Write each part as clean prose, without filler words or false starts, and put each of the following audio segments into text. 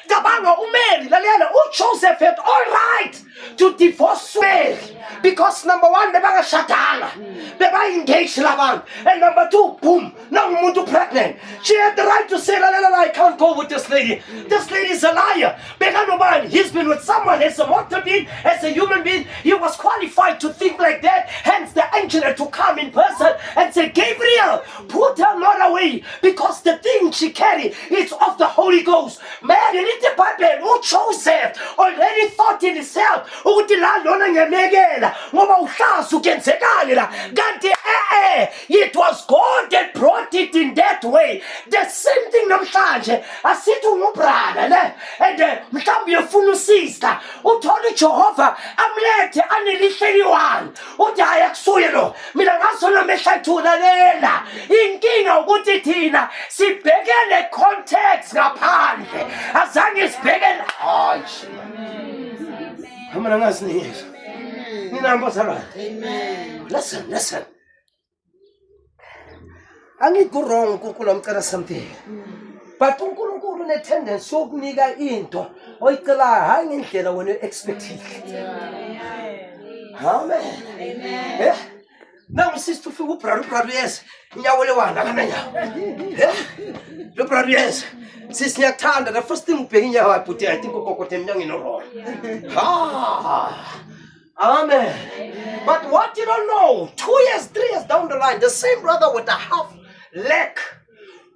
Cabanga uMary lalela uJoseph had all right to divorce Mary because number one bebangashadanga beba-engaged labantu, and number two, boom, now umuntu pregnant. She had the right to say lalela, I can't go with this lady. This lady is a liar. Bekanobani, he's been with someone as a mortal being, as a human being. He was qualified to think like that. Hence the angel had to come in person and say, Gabriel, put her not away, because the thing she carried is of the Holy Ghost. Man, in the Bible, Joseph already thought in himself, ukuthi la lona ngiyamekela ngoba uhlazo ukenzekani la. Kanti it was God that brought it in that way. The same thing namhlanje asithi ungubrother ne, and mhlawumbe uyafuna usister, uthole uJehova amlethe anelihleliwani, uthi hayi akusuye lo, mina ngasona mehla lela. Inkinga ukuthi thina sibhekele context ngaphandle, azange sibhekele Hamana ngasinikeza. Nina mbasala. Amen. Listen. Angithi ku wrong kunkulu amcela something. But uNkulunkulu une tendency yokunika into oyicelayo hayi ngendlela wena expected. Amen. Amen. Now sister ufika ubrother yes. Inyawo lewana kana nyawo. Lo brother yes. Sis ngiyakuthanda, the first thing ubheka inyawo ayibhuti I think ukokothe emnyangweni oro. Amen. But what you don't know, 2 years, 3 years down the line, the same brother with a half leg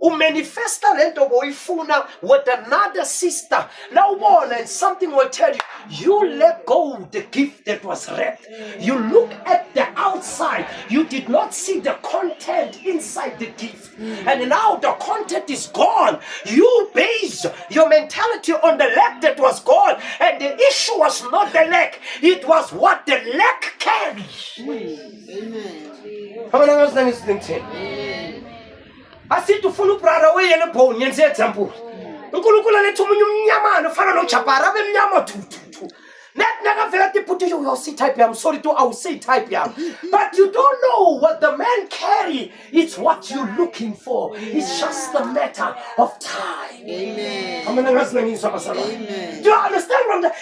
umanifesta lento boyifuna with another sister. Now one, and something will tell you, you let go of the gift that was wrapped. You look at the outside, you did not see the content inside the gift. And now the content is gone. You base your mentality on the leg that was gone. And the issue was not the leg, it was what the leg carries. Amen. How many of us listening? Asithi ufuna ubrother weyena bone yenze example. uNkulunkulu lethu umunye umnyamana ufana noJabhara bemnyama thu. You will see type. I'm sorry to I will say type. But you don't know what the man carry. It's what you're looking for. It's just a matter of time. Amen. Amen. Do you understand from the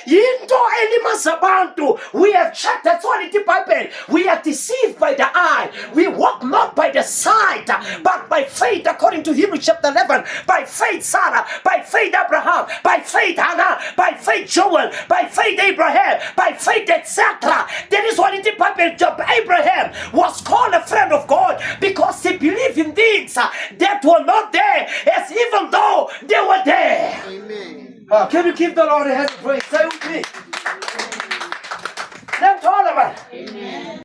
we have checked that's what it Bible. We are deceived by the eye. We walk not by the sight, but by faith, according to Hebrews chapter 11. By faith Sarah, by faith Abraham, by faith Hannah, by faith Joel, by faith Abraham, by faith, etc. That is what it Bible. Abraham was called a friend of God because he believed in things that were not there, as even though they were there. Amen. Can you give the Lord a hand of praise? Say with me. Let's all of us. Amen.